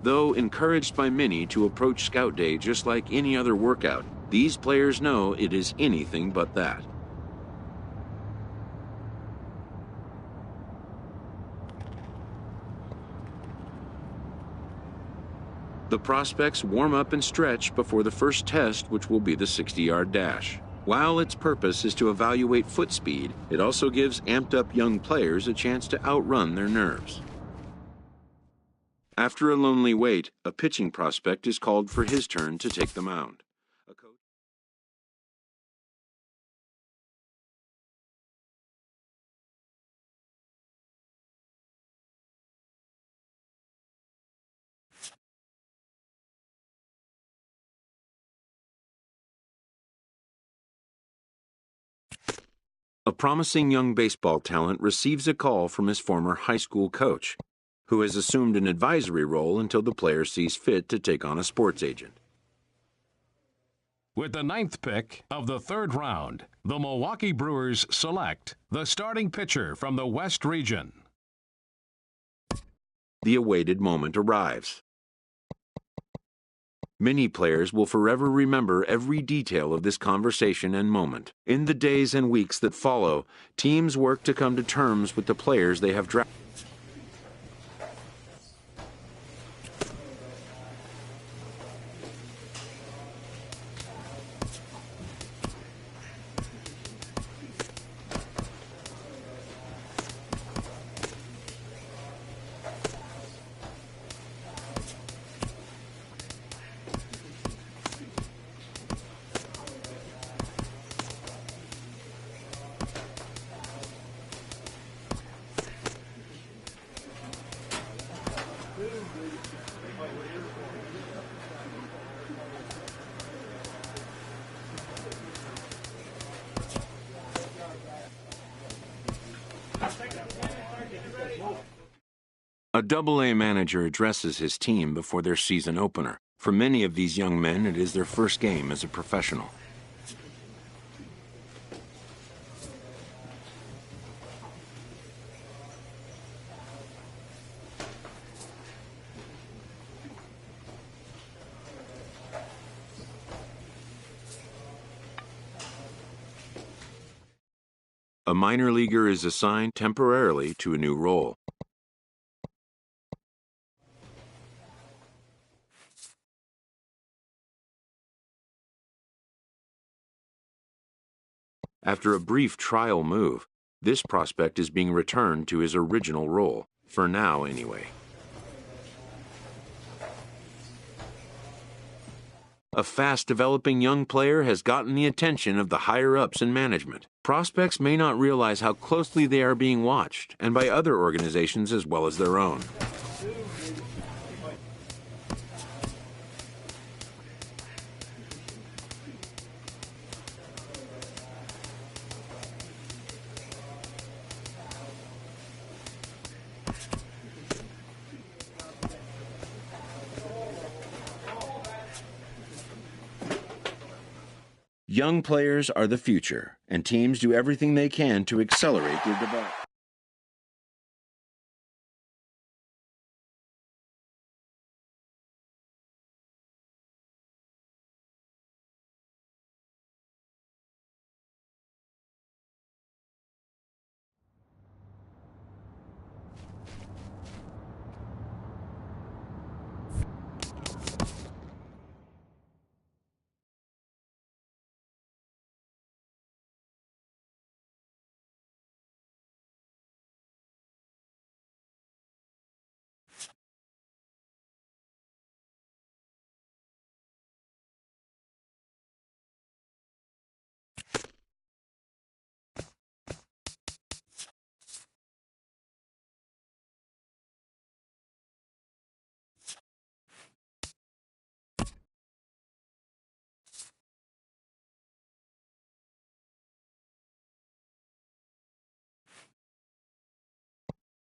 Though encouraged by many to approach Scout Day just like any other workout, these players know it is anything but that. The prospects warm up and stretch before the first test, which will be the 60-yard dash. While its purpose is to evaluate foot speed, it also gives amped-up young players a chance to outrun their nerves. After a lonely wait, a pitching prospect is called for his turn to take the mound. A promising young baseball talent receives a call from his former high school coach, who has assumed an advisory role until the player sees fit to take on a sports agent. With the 9th pick of the 3rd round, the Milwaukee Brewers select the starting pitcher from the West region. The awaited moment arrives. Many players will forever remember every detail of this conversation and moment. In the days and weeks that follow, teams work to come to terms with the players they have drafted. A Double-A manager addresses his team before their season opener. For many of these young men, it is their first game as a professional. A minor leaguer is assigned temporarily to a new role. After a brief trial move, this prospect is being returned to his original role, for now anyway. A fast-developing young player has gotten the attention of the higher-ups in management. Prospects may not realize how closely they are being watched, and by other organizations as well as their own. Young players are the future, and teams do everything they can to accelerate their development.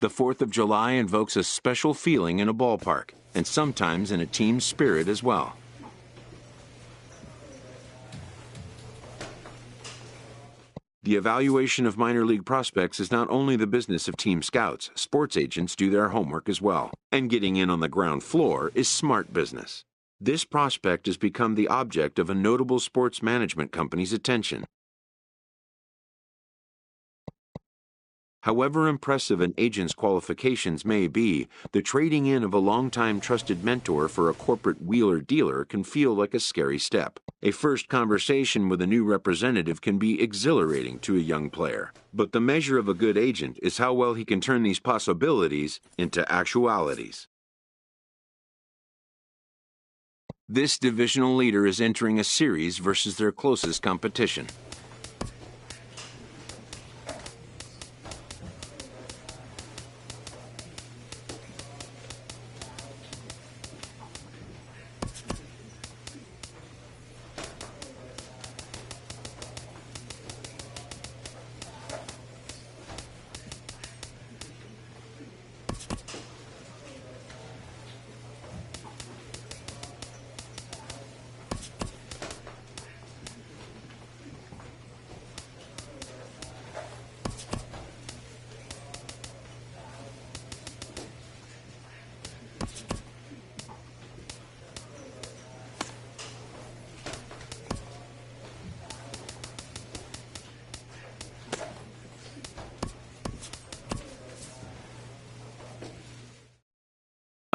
The 4th of July invokes a special feeling in a ballpark, and sometimes in a team spirit as well. The evaluation of minor league prospects is not only the business of team scouts, sports agents do their homework as well. And getting in on the ground floor is smart business. This prospect has become the object of a notable sports management company's attention. However impressive an agent's qualifications may be, the trading in of a longtime trusted mentor for a corporate wheeler-dealer can feel like a scary step. A first conversation with a new representative can be exhilarating to a young player, but the measure of a good agent is how well he can turn these possibilities into actualities. This divisional leader is entering a series versus their closest competition.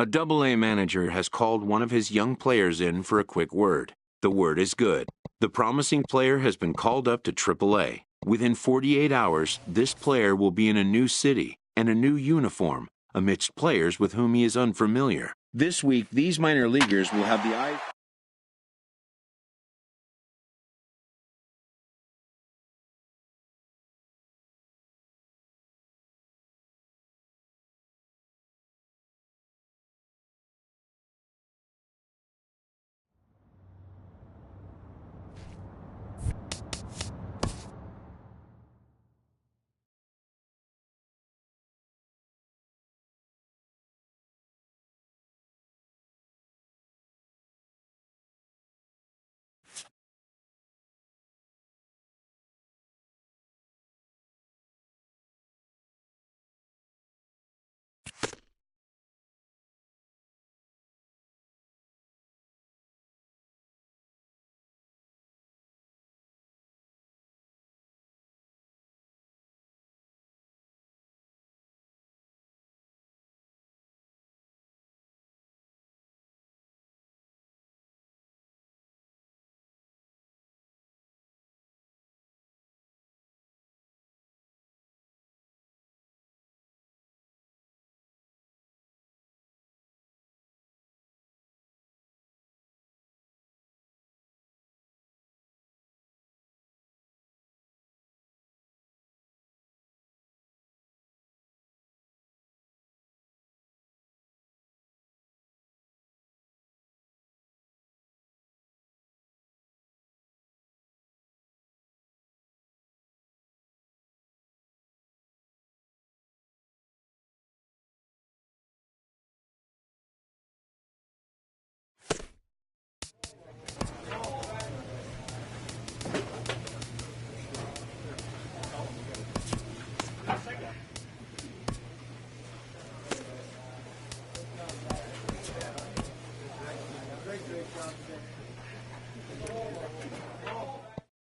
A Double-A manager has called one of his young players in for a quick word. The word is good. The promising player has been called up to Triple-A. Within 48 hours, this player will be in a new city and a new uniform amidst players with whom he is unfamiliar. This week, these minor leaguers will have the eye.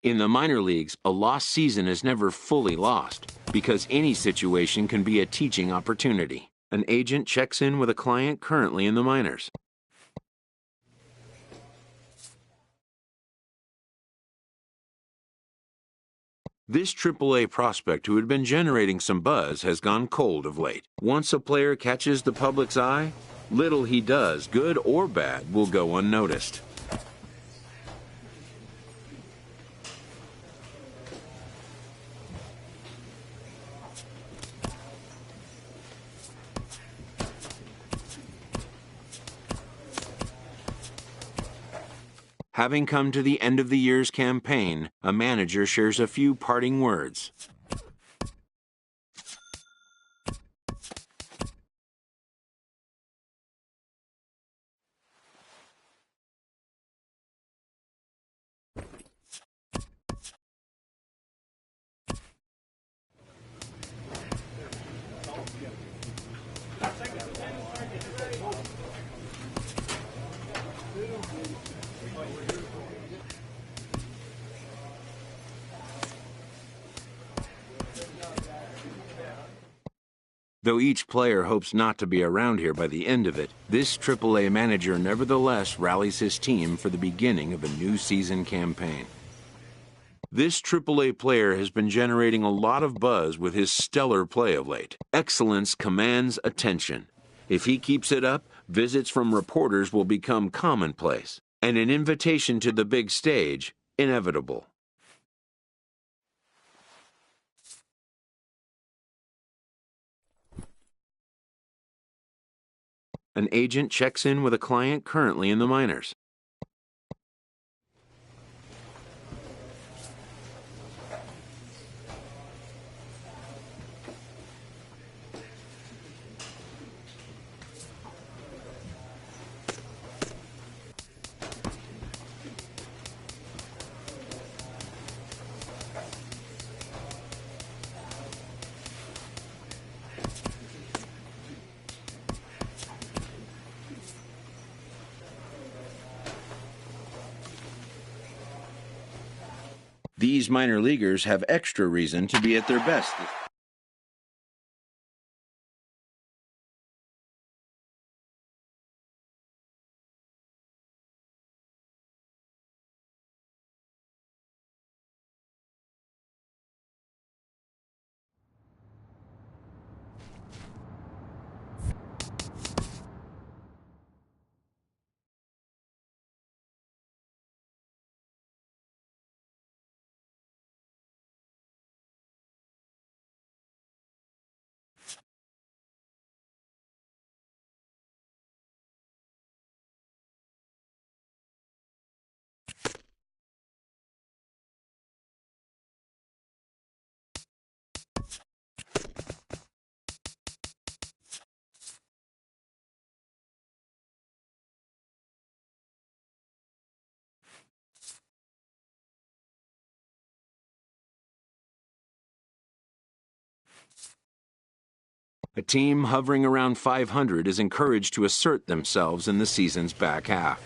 In the minor leagues, a lost season is never fully lost because any situation can be a teaching opportunity. An agent checks in with a client currently in the minors. This Triple-A prospect who had been generating some buzz has gone cold of late. Once a player catches the public's eye, little he does, good or bad, will go unnoticed. Having come to the end of the year's campaign, a manager shares a few parting words. Though each player hopes not to be around here by the end of it, this AAA manager nevertheless rallies his team for the beginning of a new season campaign. This AAA player has been generating a lot of buzz with his stellar play of late. Excellence commands attention. If he keeps it up, visits from reporters will become commonplace, and an invitation to the big stage inevitable. An agent checks in with a client currently in the minors. These minor leaguers have extra reason to be at their best. A team hovering around 500 is encouraged to assert themselves in the season's back half.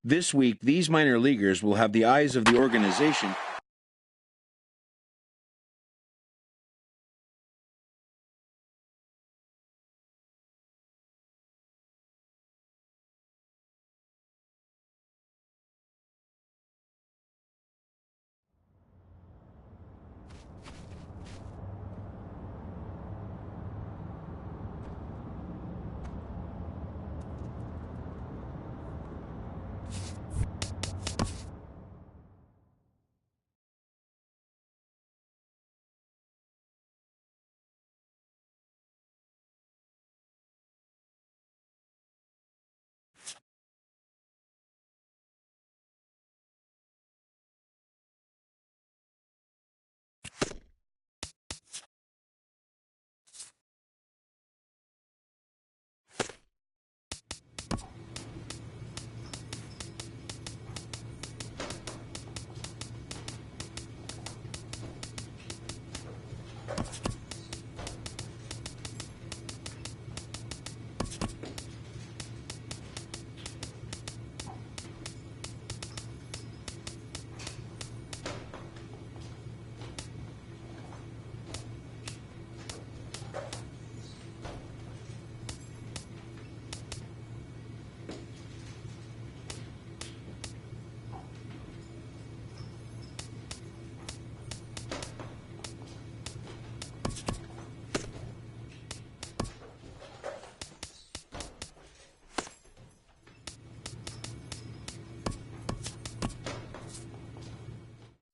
This week, these minor leaguers will have the eyes of the organization.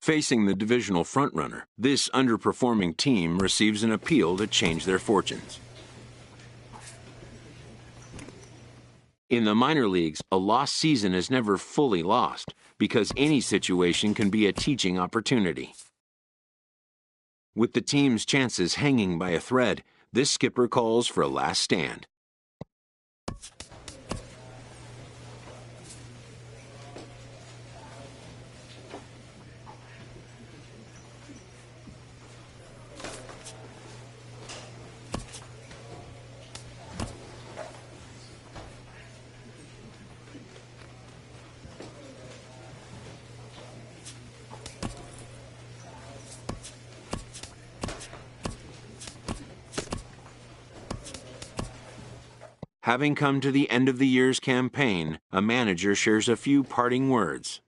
Facing the divisional frontrunner, this underperforming team receives an appeal to change their fortunes. In the minor leagues, a lost season is never fully lost because any situation can be a teaching opportunity. With the team's chances hanging by a thread, this skipper calls for a last stand. Having come to the end of the year's campaign, a manager shares a few parting words.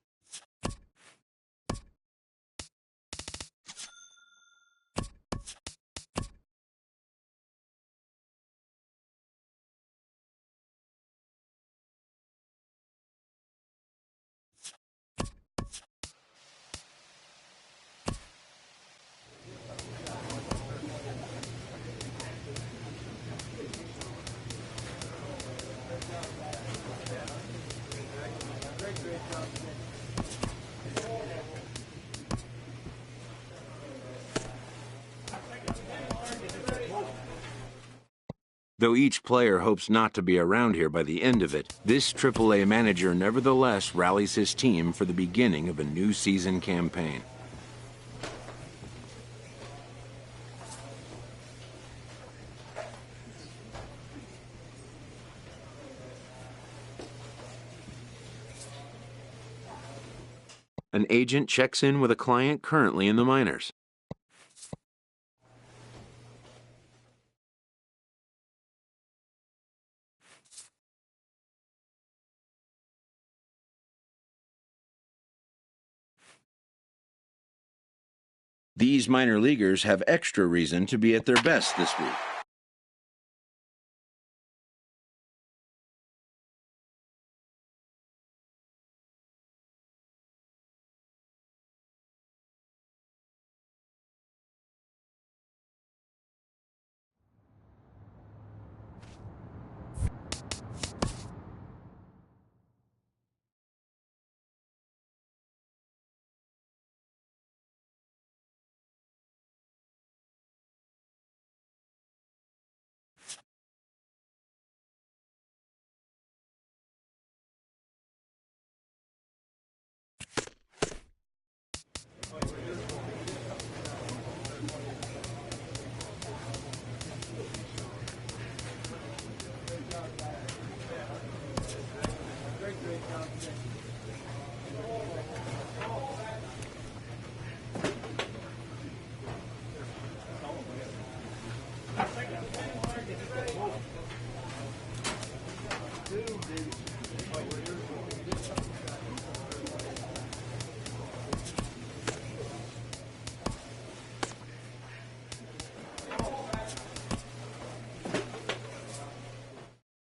Though each player hopes not to be around here by the end of it, this AAA manager nevertheless rallies his team for the beginning of a new season campaign. An agent checks in with a client currently in the minors. These minor leaguers have extra reason to be at their best this week.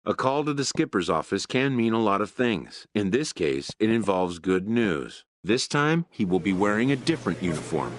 A call to the skipper's office can mean a lot of things. In this case, it involves good news. This time, he will be wearing a different uniform.